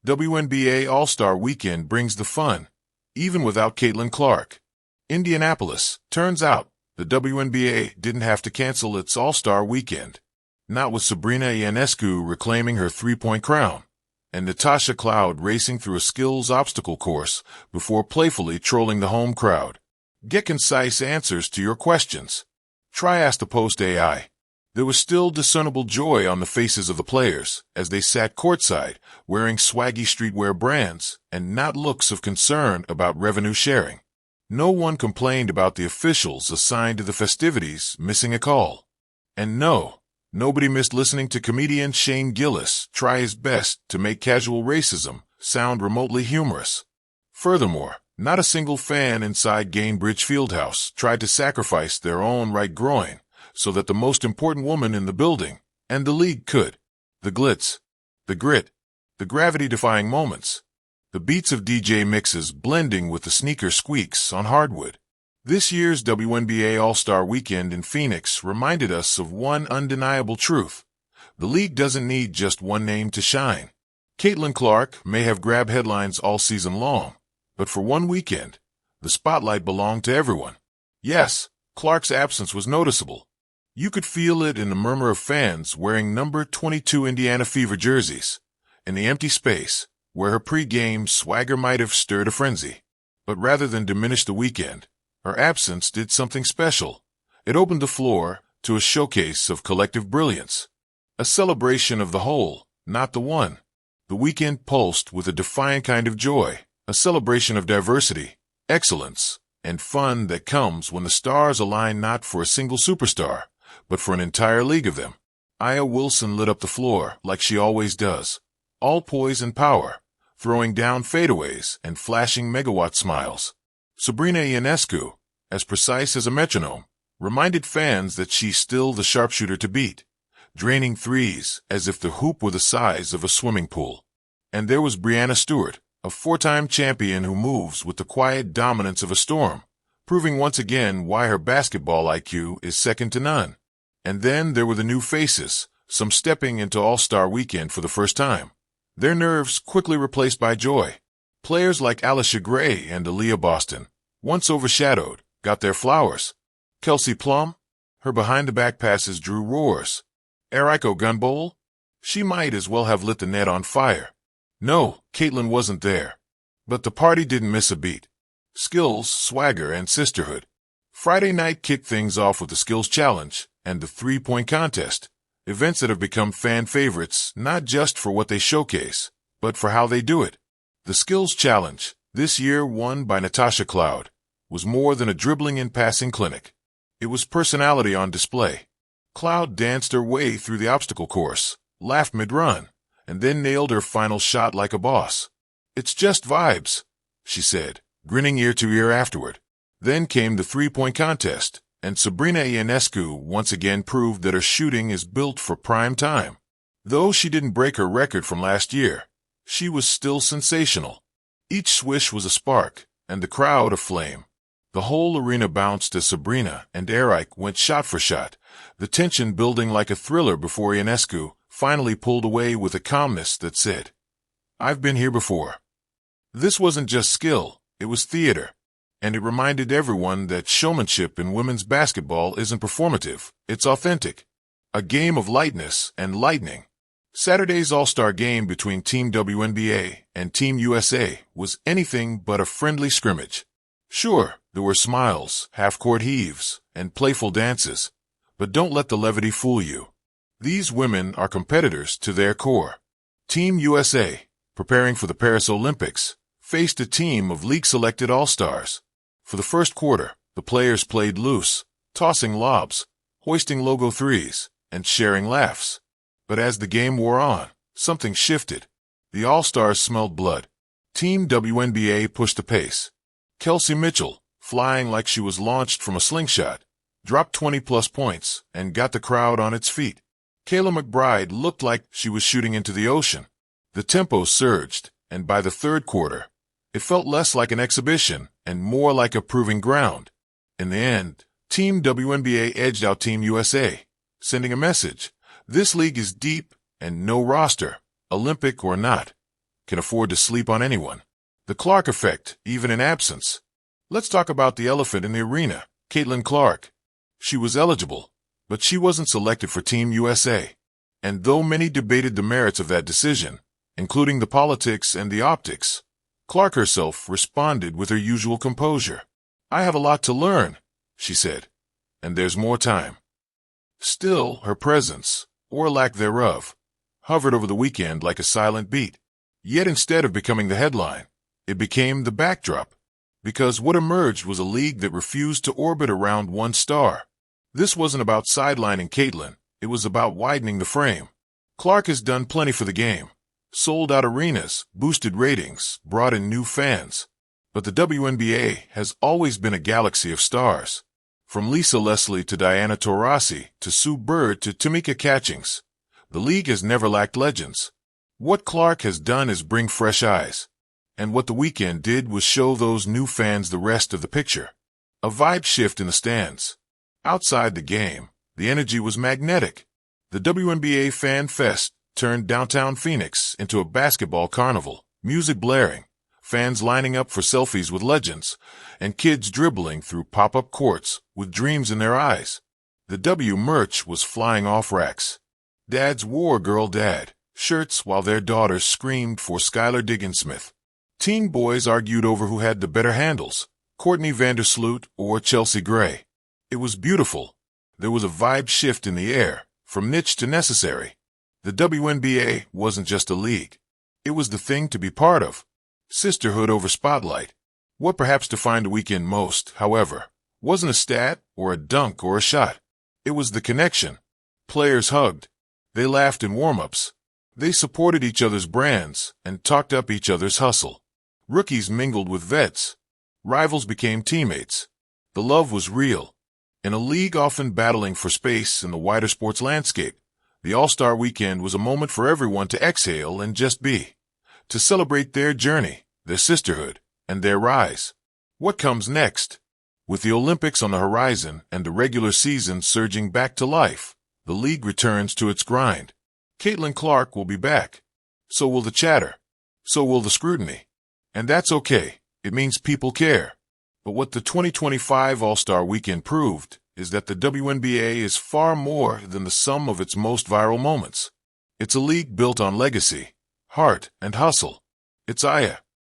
WNBA All Star Weekend brings the fun, even without Caitlin Clark. Indianapolis. Turns out, the WNBA didn't have to cancel its All Star Weekend. Not with Sabrina Ionescu reclaiming her three-point crown, and Natasha Cloud racing through a skills obstacle course before playfully trolling the home crowd. Get concise answers to your questions. Try Ask the Post AI. There was still discernible joy on the faces of the players as they sat courtside, wearing swaggy streetwear brands and not looks of concern about revenue sharing. No one complained about the officials assigned to the festivities missing a call. And no, nobody missed listening to comedian Shane Gillis try his best to make casual racism sound remotely humorous. Furthermore, not a single fan inside Gainbridge Fieldhouse tried to sacrifice their own right groin so that the most important woman in the building and the league could. The glitz, the grit, the gravity-defying moments, the beats of DJ mixes blending with the sneaker squeaks on hardwood. This year's WNBA All Star Weekend in Phoenix reminded us of one undeniable truth. The league doesn't need just one name to shine. Caitlin Clark may have grabbed headlines all season long, but for one weekend, the spotlight belonged to everyone. Yes, Clark's absence was noticeable. You could feel it in the murmur of fans wearing number 22 Indiana Fever jerseys, in the empty space where her pre-game swagger might have stirred a frenzy. But rather than diminish the weekend, her absence did something special. It opened the floor to a showcase of collective brilliance, a celebration of the whole, not the one. The weekend pulsed with a defiant kind of joy, a celebration of diversity, excellence, and fun that comes when the stars align not for a single superstar, but for an entire league of them. Aya Wilson lit up the floor like she always does, all poise and power, throwing down fadeaways and flashing megawatt smiles. Sabrina Ionescu, as precise as a metronome, reminded fans that she's still the sharpshooter to beat, draining threes as if the hoop were the size of a swimming pool. And there was Breanna Stewart, a four-time champion who moves with the quiet dominance of a storm, proving once again why her basketball IQ is second to none. And then there were the new faces, some stepping into All-Star Weekend for the first time, their nerves quickly replaced by joy. Players like Alicia Gray and Aaliyah Boston, once overshadowed, got their flowers. Kelsey Plum, her behind-the-back passes drew roars. Eriko Gunbowl, she might as well have lit the net on fire. No, Caitlin wasn't there. But the party didn't miss a beat. Skills, swagger, and sisterhood. Friday night kicked things off with the Skills Challenge and the three-point contest, events that have become fan favorites not just for what they showcase, but for how they do it. The Skills Challenge, this year won by Natasha Cloud, was more than a dribbling and passing clinic. It was personality on display. Cloud danced her way through the obstacle course, laughed mid-run, and then nailed her final shot like a boss. "It's just vibes," she said, grinning ear to ear afterward. Then came the three-point contest, and Sabrina Ionescu once again proved that her shooting is built for prime time. Though she didn't break her record from last year, she was still sensational. Each swish was a spark, and the crowd aflame. The whole arena bounced as Sabrina and Eriko went shot for shot, the tension building like a thriller before Ionescu finally pulled away with a calmness that said, "I've been here before." This wasn't just skill, it was theater. And it reminded everyone that showmanship in women's basketball isn't performative, it's authentic. A game of lightness and lightning. Saturday's All-Star game between Team WNBA and Team USA was anything but a friendly scrimmage. Sure, there were smiles, half-court heaves, and playful dances, but don't let the levity fool you. These women are competitors to their core. Team USA, preparing for the Paris Olympics, faced a team of league-selected All-Stars. For the first quarter, the players played loose, tossing lobs, hoisting logo threes, and sharing laughs. But as the game wore on, something shifted. The All-Stars smelled blood. Team WNBA pushed the pace. Kelsey Mitchell, flying like she was launched from a slingshot, dropped 20-plus points and got the crowd on its feet. Kayla McBride looked like she was shooting into the ocean. The tempo surged, and by the third quarter, it felt less like an exhibition and more like a proving ground. In the end, Team WNBA edged out Team USA, sending a message. This league is deep and no roster, Olympic or not. can afford to sleep on anyone. The Clark effect, even in absence. Let's talk about the elephant in the arena, Caitlin Clark. She was eligible, but she wasn't selected for Team USA. And though many debated the merits of that decision, including the politics and the optics, Clark herself responded with her usual composure. "I have a lot to learn," she said, "and there's more time." Still, her presence, or lack thereof, hovered over the weekend like a silent beat. Yet instead of becoming the headline, it became the backdrop, because what emerged was a league that refused to orbit around one star. This wasn't about sidelining Caitlin, it was about widening the frame. Clark has done plenty for the game. Sold out arenas, boosted ratings, brought in new fans. But the WNBA has always been a galaxy of stars. From Lisa Leslie to Diana Taurasi to Sue Bird to Tamika Catchings, the league has never lacked legends. What Clark has done is bring fresh eyes. And what the weekend did was show those new fans the rest of the picture. A vibe shift in the stands. Outside the game, the energy was magnetic. The WNBA Fan Fest turned downtown Phoenix into a basketball carnival, music blaring, fans lining up for selfies with legends, and kids dribbling through pop-up courts with dreams in their eyes. The W merch was flying off racks. Dads wore Girl Dad shirts while their daughters screamed for Skylar Diggins-Smith. Teen boys argued over who had the better handles, Courtney Vandersloot or Chelsea Gray. It was beautiful. There was a vibe shift in the air, from niche to necessary. The WNBA wasn't just a league. It was the thing to be part of. Sisterhood over spotlight. What perhaps defined the weekend most, however, wasn't a stat or a dunk or a shot. It was the connection. Players hugged. They laughed in warm-ups. They supported each other's brands and talked up each other's hustle. Rookies mingled with vets. Rivals became teammates. The love was real. In a league often battling for space in the wider sports landscape, the All-Star Weekend was a moment for everyone to exhale and just be. To celebrate their journey, their sisterhood, and their rise. What comes next? With the Olympics on the horizon and the regular season surging back to life, the league returns to its grind. Caitlin Clark will be back. So will the chatter. So will the scrutiny. And that's okay. It means people care. But what the 2025 All-Star Weekend proved is that the WNBA is far more than the sum of its most viral moments. It's a league built on legacy, heart, and hustle. It's Aya.